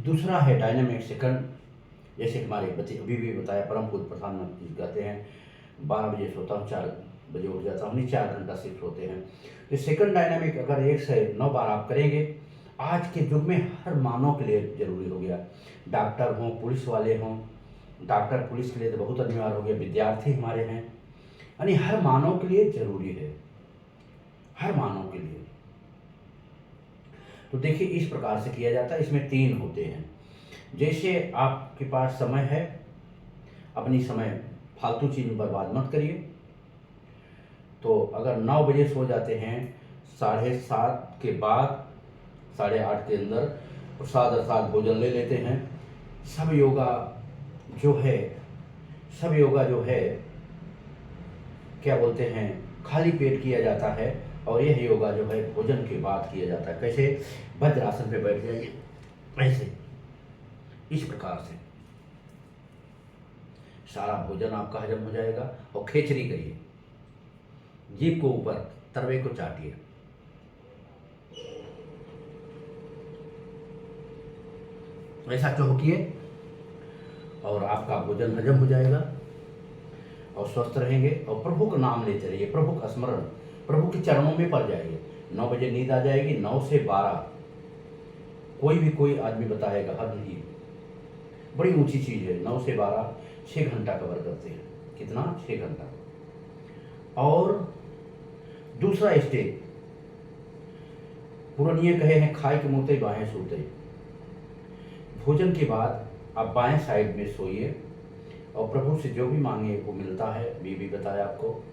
दूसरा है dynamic second. जैसे हमारे बच्चे अभी भी बताया, परम पूज्य प्रधानमंत्री जी कहते हैं 12 बजे सोता हूँ, 4 बजे उठ जाता हूँ, नहीं 4 घंटा शिफ्ट होते हैं। तो सेकंड डायनामिक अगर 1 से 9 बार आप करेंगे, आज के युग में हर मानव के लिए जरूरी हो गया। डॉक्टर हों, पुलिस वाले हों, डॉक्टर पुलिस के लिए तो बहुत अनिवार्य हो गया, विद्यार्थी हमारे हैं, यानी हर मानव के लिए जरूरी है, हर मानव के लिए। तो देखिए इस प्रकार से किया जाता है। इसमें 3 होते हैं। जैसे आपके पास समय है, अपनी समय फालतू चीज में बर्बाद मत करिए। तो अगर 9 बजे सो जाते हैं, 7:30 के बाद 8:30 के अंदर प्रसाद अर्थात भोजन ले लेते हैं। सब योगा जो है, सब योगा जो है क्या बोलते हैं, खाली पेट किया जाता है, और यह योगा जो है भोजन के बाद किया जाता है। कैसे? वज्रासन पे बैठ जाइए, ऐसे इस प्रकार से सारा भोजन आपका हजम हो जाएगा। और खेचरी करिए, जीभ को ऊपर, तर्वे को चाटिए, ऐसा चौकिए, और आपका भोजन हजम हो जाएगा और स्वस्थ रहेंगे। और प्रभु का नाम लेते रहिए, प्रभु का स्मरण, प्रभु के चरणों में पड़ जाइए। 9 बजे नींद आ जाएगी, 9 से 12 कोई आदमी बताएगा, हद नहीं, बड़ी ऊंची चीज है। 9 से 12 6 घंटा कवर करते हैं। कितना? 6 घंटा। और दूसरा स्टेप, पुरानिये कहे हैं, खाए के मुँहते बाएं सोते। भोजन के बाद आप बाएं साइड में सोइए, और प्रभु से जो भी मांगे वो मिलता है, ये भी बताया आपको।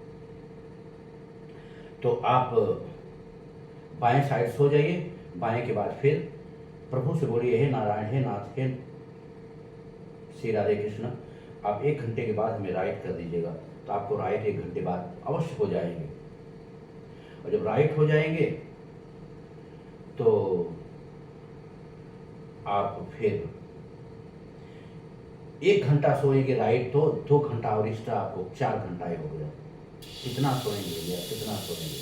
तो आप बाएं साइड सो जाइए। बाएं के बाद फिर प्रभु से बोलिए, हे नारायण, हे नाथ, हे श्री राधे कृष्ण। आप 1 घंटे के बाद हमें राइट कर दीजिएगा। तो आपको राइट 1 घंटे बाद अवश्य हो जाएंगे। और जब राइट हो जाएंगे तो आप फिर 1 घंटा सोएंगे राइट, तो 2 घंटा और एक्स्ट्रा, आपको 4 घंटा ही हो गया। कितना सोएंगे या कितना सोएंगे?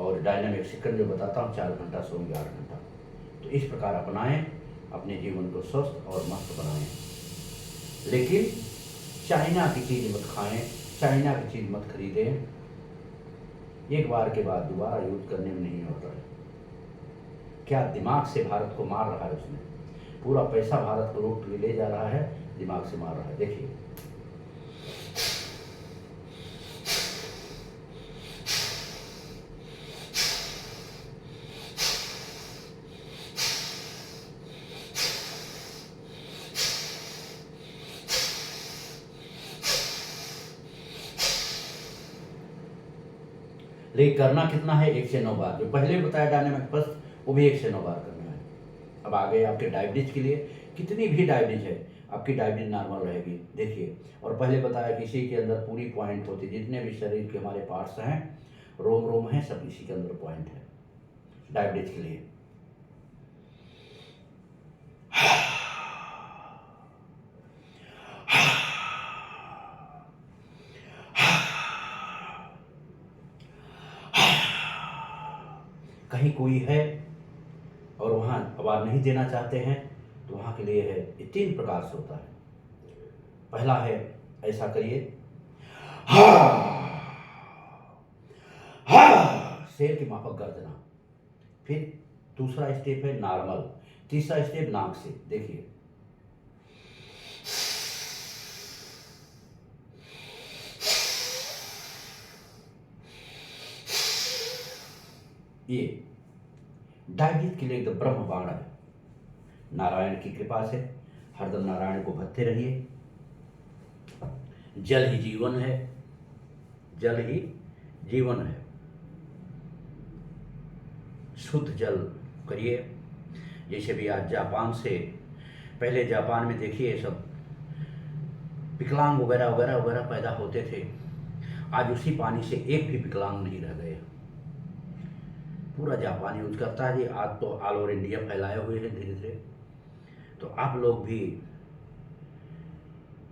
और डायनामिक सेकंड जो बताता हूँ, 4 घंटा सोएंगे, 8 घंटा। तो इस प्रकार अपनाएं, अपने जीवन को स्वस्थ और मस्त बनाएं। लेकिन चाइना की चीज मत खाएं, चाइना की चीज मत खरीदें। एक बार के बाद दोबारा यूज करने में नहीं होता है। क्या दिमाग से भारत को मार रहा है उसने, पूरा पैसा भारत को लूट के ले जा रहा है, दिमाग से मार रहा है। देखिए लेकिन करना कितना है? 1 से 9 बार। जो पहले बताया डायनामिक फर्स्ट, वो भी 1 से 9 बार करना है। अब आगे आपके डायबिटीज के लिए, कितनी भी डायबिटीज है, आपकी डायबिटीज नॉर्मल रहेगी। देखिए, और पहले बताया कि इसी के अंदर पूरी पॉइंट होती है, जितने भी शरीर के हमारे पार्ट्स हैं, रोम रोम हैं, सब इसी के अंदर पॉइंट है डायबिटीज के लिए। कहीं कोई है और वहाँ आवाज नहीं देना चाहते हैं, तो वहाँ के लिए है, ये 3 प्रकार से होता है। पहला है, ऐसा करिए, शेर की माफक गर्जना। फिर दूसरा स्टेप है नॉर्मल, तीसरा स्टेप नाक से। देखिए, ये डायबिटीज के लिए एकदम ब्रह्म बाण है। नारायण की कृपा से हरदम नारायण को भजते रहिए। जल ही जीवन है, जल ही जीवन है। शुद्ध जल करिए। जैसे भी आज जापान से, पहले जापान में देखिए सब विकलांग वगैरह वगैरह वगैरह पैदा होते थे, आज उसी पानी से एक भी विकलांग नहीं रह गए। पूरा जापान यूज करता है जी। आज तो ऑल ओवर इंडिया फैलाए हुए हैं धीरे धीरे। तो आप लोग भी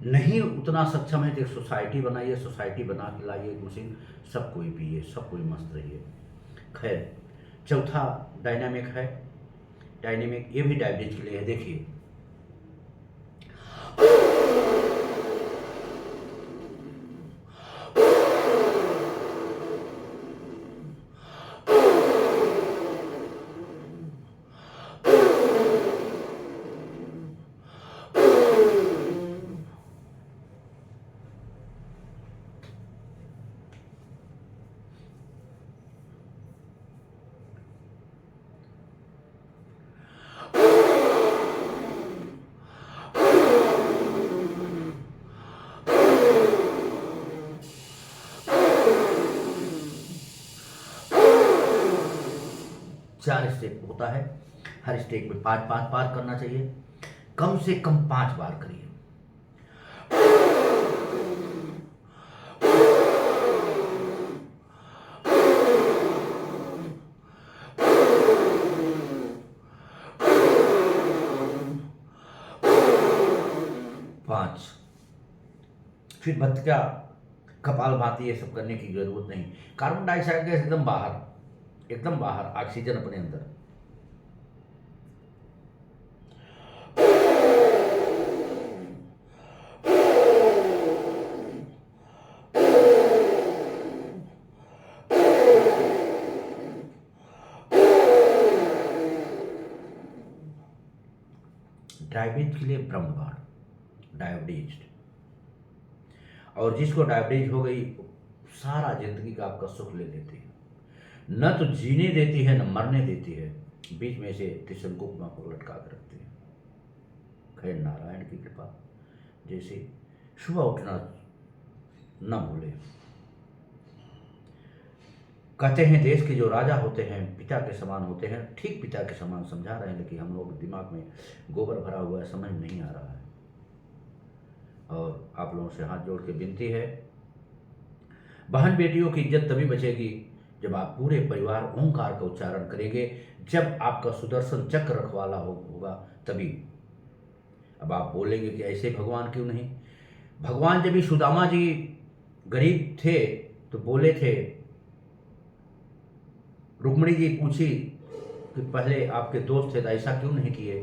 नहीं उतना सक्षम है तो सोसाइटी बनाइए, सोसाइटी बना के लाइए मशीन, सब कोई पिए, सब कोई मस्त रहिए। खैर, चौथा डायनामिक है डायनेमिक, ये भी डायबिटीज के लिए है। देखिए, चार स्टेप होता है, हर स्टेप में 5-5 बार करना चाहिए, कम से कम 5 बार करिए। पांच। फिर भत्का, कपालभाति, ये सब करने की जरूरत नहीं। कार्बन डाइऑक्साइड गैस एकदम बाहर, एकदम बाहर, ऑक्सीजन अपने अंदर। डायबिटीज के लिए ब्रह्मबाण, डायबिटीज, और जिसको डायबिटीज हो गई सारा जिंदगी का आपका सुख ले लेती है, न तो जीने देती है न मरने देती है, बीच में से त्रिशंकुमा को लटका कर रखती है। खैर नारायण की कृपा, जैसे सुबह उठना न भूले। कहते हैं देश के जो राजा होते हैं पिता के समान होते हैं, ठीक पिता के समान समझा रहे हैं, लेकिन हम लोग दिमाग में गोबर भरा हुआ है, समझ नहीं आ रहा है। और आप लोगों से हाथ जोड़ के विनती है, बहन बेटियों की इज्जत तभी बचेगी जब आप पूरे परिवार ओंकार का उच्चारण करेंगे, जब आपका सुदर्शन चक्र रखवाला होगा तभी। अब आप बोलेंगे कि ऐसे भगवान क्यों नहीं? भगवान जब भी सुदामा जी गरीब थे तो बोले थे, रुक्मिणी जी पूछी कि पहले आपके दोस्त थे तो ऐसा क्यों नहीं किए?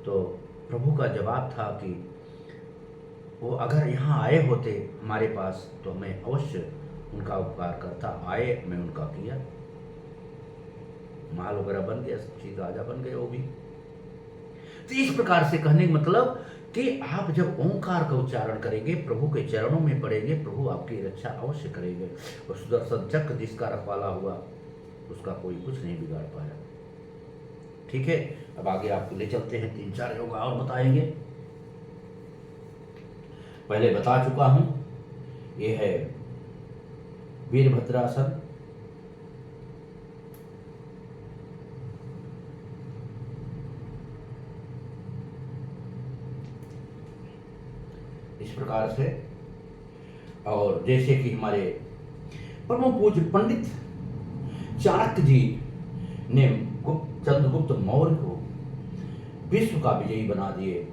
तो प्रभु का जवाब था कि वो अगर यहाँ आए होते हमारे पास तो मैं अवश्य उनका उपकार करता। आए, मैं उनका किया, माल वगैरह बन गया, सब चीज राजा बन गए वो भी। तो इस प्रकार से कहने का मतलब कि आप जब ओंकार का उच्चारण करेंगे, प्रभु के चरणों में पड़ेंगे, प्रभु आपकी रक्षा अवश्य करेंगे। और सुदर्शन चक्र जिसका रखवाला हुआ उसका कोई कुछ नहीं बिगाड़ पाया। ठीक है, अब आगे आपको ले चलते हैं, 3-4 योगा और बताएंगे। पहले बता चुका हूं, ये है वीरभद्रासन, इस प्रकार से। और जैसे कि हमारे परम पूज्य पंडित चाणक्य जी ने चंद्रगुप्त मौर्य को विश्व का विजयी बना दिए,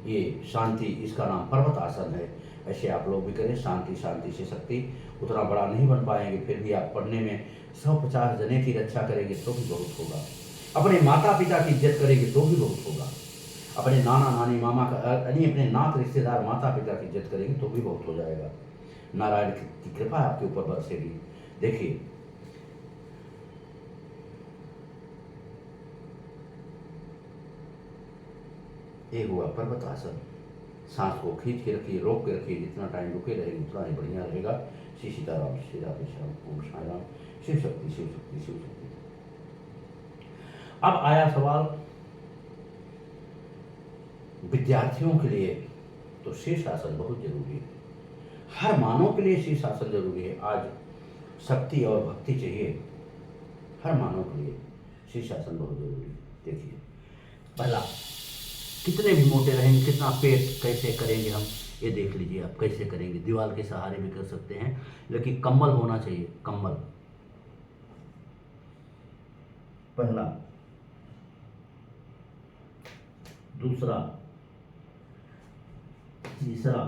ये शांति, इसका नाम पर्वत आसन है। ऐसे आप लोग भी करें, शांति शांति से शक्ति। उतना बड़ा नहीं बन पाएंगे, फिर भी आप पढ़ने में 150 जने की रक्षा करेंगे तो भी बहुत होगा। अपने माता पिता की इज्जत करेंगे तो भी बहुत होगा। अपने नाना नानी मामा का अपने नात रिश्तेदार माता पिता की इज्जत करेंगे तो भी बहुत हो जाएगा। नारायण की कृपा आपके ऊपर बरसेगी। देखिए, ये हुआ पर्वत आसन। सांस को खींच के रखिए, रोक के रखिए, जितना टाइम रुके रहेगी उतना ही बढ़िया रहेगा। श्री सीताराम, श्री राधे श्याम, ओम साई राम, शिव शक्ति, शिव शक्ति, शिव शक्ति। अब आया सवाल विद्यार्थियों के लिए, तो शीर्षासन बहुत जरूरी है। हर मानव के लिए शीर्षासन जरूरी है। आज शक्ति और भक्ति चाहिए, हर मानव के लिए शीर्षासन बहुत जरूरी है। देखिए, पहला, कितने भी मोटे रहेंगे, कितना पेट कैसे करेंगे हम, ये देख लीजिए आप कैसे करेंगे। दीवार के सहारे भी कर सकते हैं, लेकिन कंबल होना चाहिए, कंबल। पहला, दूसरा, तीसरा,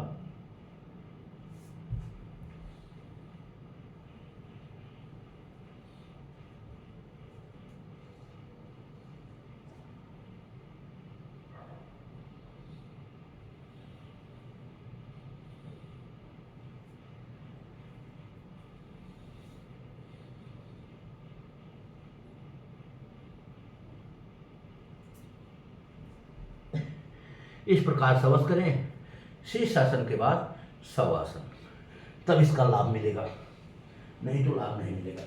इस प्रकार शवस करें। शीर्षासन के बाद शवासन, तब इसका लाभ मिलेगा, नहीं तो लाभ नहीं मिलेगा।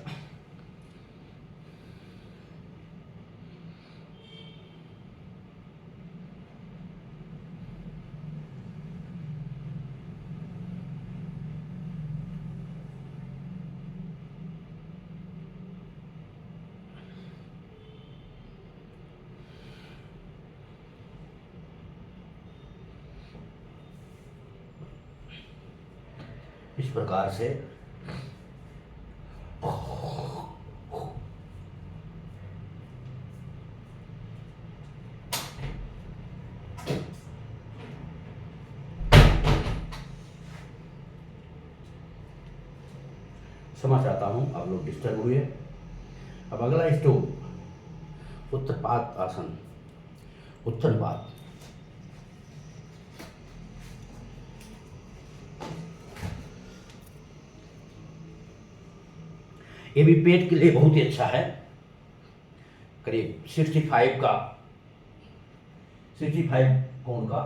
इस प्रकार से क्षमा चाहता हूं, आप लोग डिस्टर्ब हुए। अब अगला स्टोक उत्तरपात आसन, उत्तरपात। ये भी पेट के लिए बहुत ही अच्छा है। करीब 65 कोण का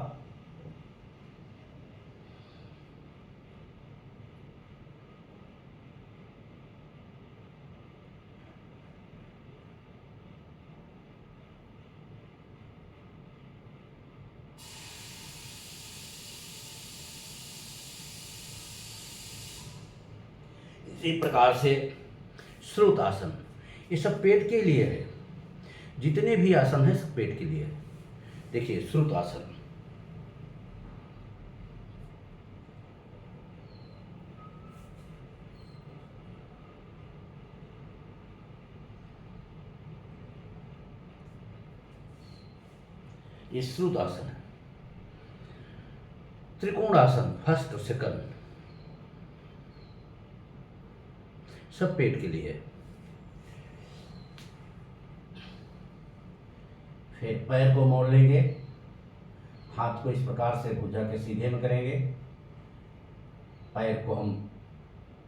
इसी प्रकार से श्रुत आसन, ये सब पेट के लिए है। जितने भी आसन है सब पेट के लिए है। देखिए श्रुत आसन, ये श्रुत आसन है। त्रिकोण आसन फर्स्ट और सेकंड, सब पेट के लिए है। फिर पैर को मोड़ लेंगे, हाथ को इस प्रकार से भुजा के सीधे में करेंगे, पैर को हम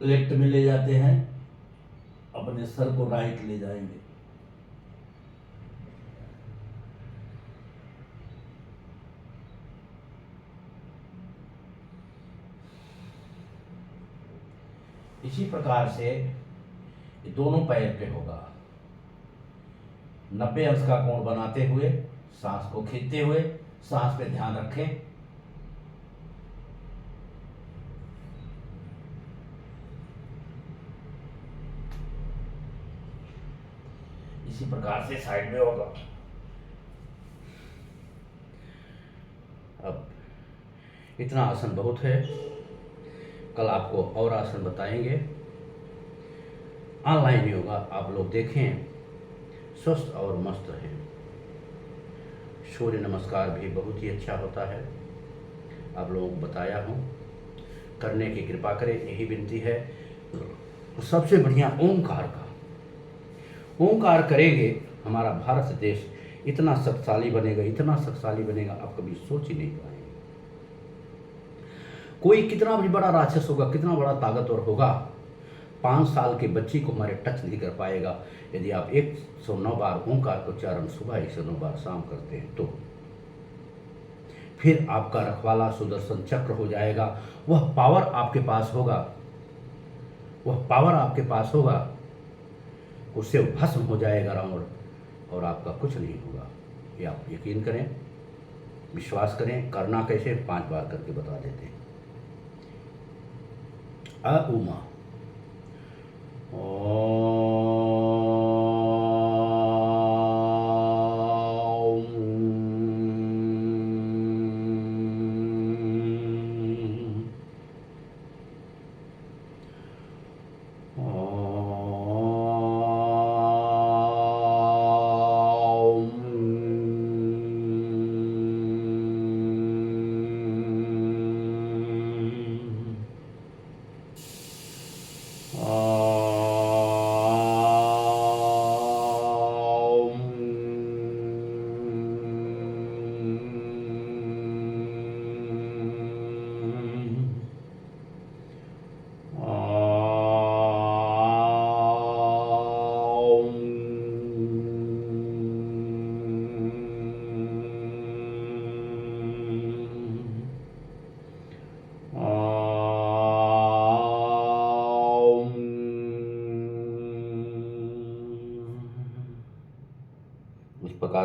लेफ्ट में ले जाते हैं, अपने सर को राइट ले जाएंगे। इसी प्रकार से ये दोनों पैर पे होगा। 90 अंश का कोण बनाते हुए, सांस को खींचते हुए, सांस पे ध्यान रखें। इसी प्रकार से साइड में होगा। अब इतना आसन बहुत है, कल आपको और आसन बताएंगे। ऑनलाइन योगा आप लोग देखें, स्वस्थ और मस्त रहें। सूर्य नमस्कार भी बहुत ही अच्छा होता है, आप लोगों को बताया हूँ, करने की कृपा करें, यही विनती है। सबसे बढ़िया ओंकार का, ओंकार करेंगे हमारा भारत देश इतना शक्तिशाली बनेगा, इतना शक्तिशाली बनेगा, आप कभी सोच ही नहीं पाएंगे। कोई कितना भी बड़ा राक्षस होगा, कितना बड़ा ताकतवर होगा, 5 साल के बच्ची को हमारे टच नहीं कर पाएगा यदि आप 109 बार ओंकार को उच्चारण सुबह 109 बार शाम करते हैं तो। फिर आपका रखवाला सुदर्शन चक्र हो जाएगा। वह पावर आपके पास होगा, वह पावर आपके पास होगा, उससे भस्म हो जाएगा रावण और आपका कुछ नहीं होगा। ये आप यकीन करें, विश्वास करें। करना कैसे 5 बार करके बता देते हैं। उमा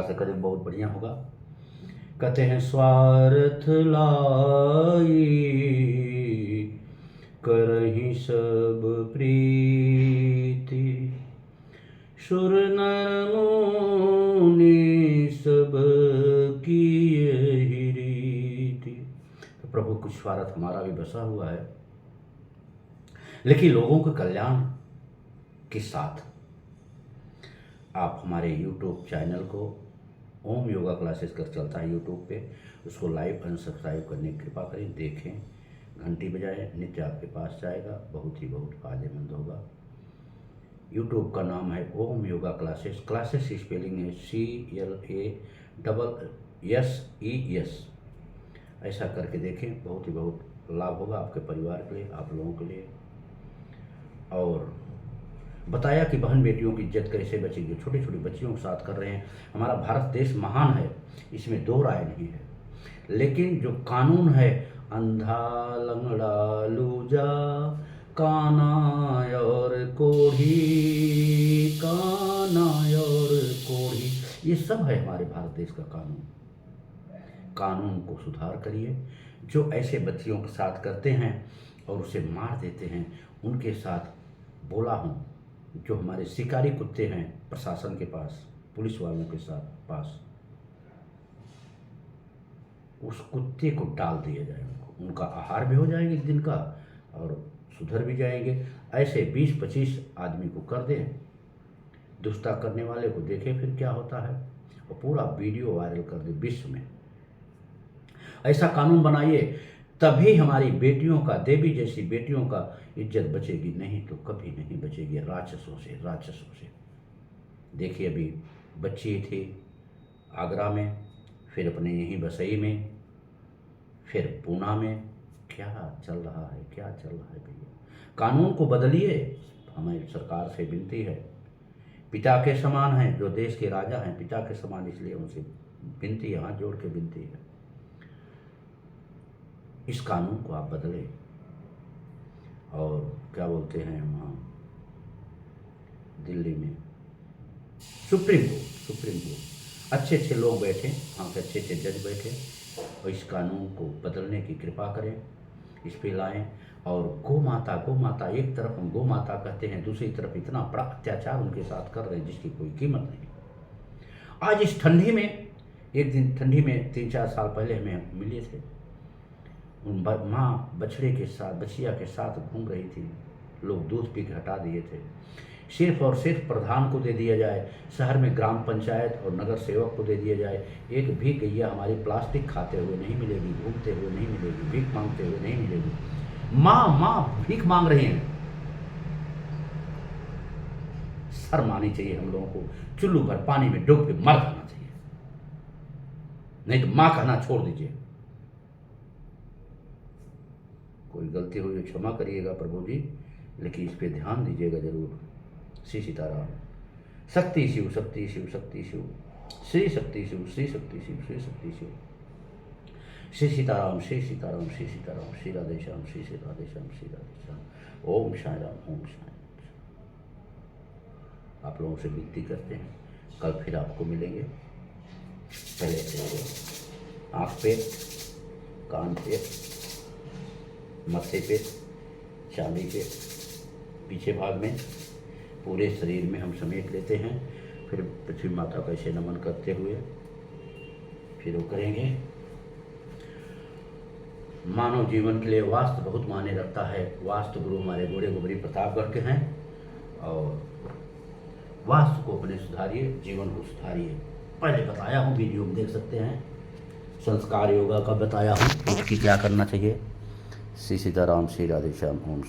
से करें बहुत बढ़िया होगा। कहते हैं स्वार्थ लाई करहि सब प्रीति, सुर नर मुनि सब किए ही रीति। तो प्रभु कुछ स्वार्थ हमारा भी बसा हुआ है, लेकिन लोगों के कल्याण के साथ आप हमारे YouTube चैनल को ओम योगा क्लासेस कर चलता है YouTube पे, उसको लाइव अनसब्सक्राइब करने की कृपा करें, देखें, घंटी बजाएं, नित्य आपके पास जाएगा, बहुत फायदेमंद होगा। YouTube का नाम है ओम योगा क्लासेस। क्लासेस की स्पेलिंग है CLASSES। ऐसा करके देखें, बहुत लाभ होगा आपके परिवार के लिए, आप लोगों के लिए। और बताया कि बहन बेटियों की इज्जत कैसे बचेगी, छोटी छोटी बच्चियों के साथ कर रहे हैं। हमारा भारत देश महान है, इसमें दो राय नहीं है, लेकिन जो कानून है अंधा लंगड़ा लूजा काना और कोढ़ी, काना और कोढ़ी, ये सब है हमारे भारत देश का कानून। कानून को सुधार करिए। जो ऐसे बच्चियों के साथ करते हैं और उसे मार देते हैं, उनके साथ बोला हूँ। जो हमारे शिकारी कुत्ते हैं प्रशासन के पास, पुलिस वालों के साथ पास, उस कुत्ते को डाल दिया जाए, उनका आहार भी हो जाएगा एक दिन का और सुधर भी जाएंगे। ऐसे 20-25 आदमी को कर दें, दुष्टा करने वाले को देखें फिर क्या होता है, और पूरा वीडियो वायरल कर दे विश्व में। ऐसा कानून बनाइए, तभी हमारी बेटियों का, देवी जैसी बेटियों का इज्जत बचेगी, नहीं तो कभी नहीं बचेगी राक्षसों से। देखिए अभी बच्ची थी आगरा में, फिर अपने यहीं बसई में, फिर पूना में। क्या चल रहा है भैया? कानून को बदलिए, हमें सरकार से विनती है। पिता के समान हैं, जो देश के राजा हैं पिता के समान, इसलिए उनसे विनती है, हाथ जोड़ के विनती है, इस कानून को आप बदलें। और क्या बोलते हैं वहाँ दिल्ली में सुप्रीम कोर्ट, अच्छे लोग बैठे, वहाँ के अच्छे जज बैठे, और इस कानून को बदलने की कृपा करें, इस पे लाएं। और गौ माता, एक तरफ हम गौ माता कहते हैं, दूसरी तरफ इतना बड़ा अत्याचार उनके साथ कर रहे हैं जिसकी कोई कीमत नहीं। आज इस ठंडी में, एक दिन ठंडी में 3-4 साल पहले हमें मिले थे, उन माँ बछिया के साथ घूम रही थी, लोग दूध पी के हटा दिए थे। सिर्फ और सिर्फ प्रधान को दे दिया जाए, शहर में ग्राम पंचायत और नगर सेवक को दे दिया जाए, एक भी गैया हमारी प्लास्टिक खाते हुए नहीं मिलेगी, घूमते हुए नहीं मिलेगी, भीख मांगते हुए नहीं मिलेगी। माँ भीख मांग रही हैं। शर्म आनी चाहिए हम लोगों को। चुल्लू भर पानी में डूब के मर जाना चाहिए, नहीं तो माँ कहना छोड़ दीजिए। कोई गलती हुई तो क्षमा करिएगा प्रभु जी, लेकिन इस पे ध्यान दीजिएगा जरूर। श्री सीताराम। शक्ति शिव, शक्ति शिव, शक्ति शिव, श्री शक्ति शिव, श्री शक्ति शिव, श्री शक्ति शिव। श्री सीताराम, श्री सीताराम, श्री सीताराम, श्री राधेश्याम, श्री राधेश्याम, श्री राधेश्याम। ओम साई राम, ओम साई। आप लोगों से विनती करते हैं, कल फिर आपको मिलेंगे। पहले आँख पे, कान पे, मत्थे पे, चांदी के पीछे भाग में, पूरे शरीर में हम समेट लेते हैं। फिर पृथ्वी माता का ऐसे नमन करते हुए फिर वो करेंगे। मानव जीवन के लिए वास्तु बहुत मायने रखता है। वास्तु गुरु हमारे गोरे गोबरी प्रतापगढ़ के हैं, और वास्तु को अपने सुधारिए, जीवन को सुधारिए। पहले बताया हूँ, वीडियो में देख सकते हैं, संस्कार योगा का बताया हूँ कि क्या करना चाहिए। श्री सीताराम, श्री राधेश्याम, ओम।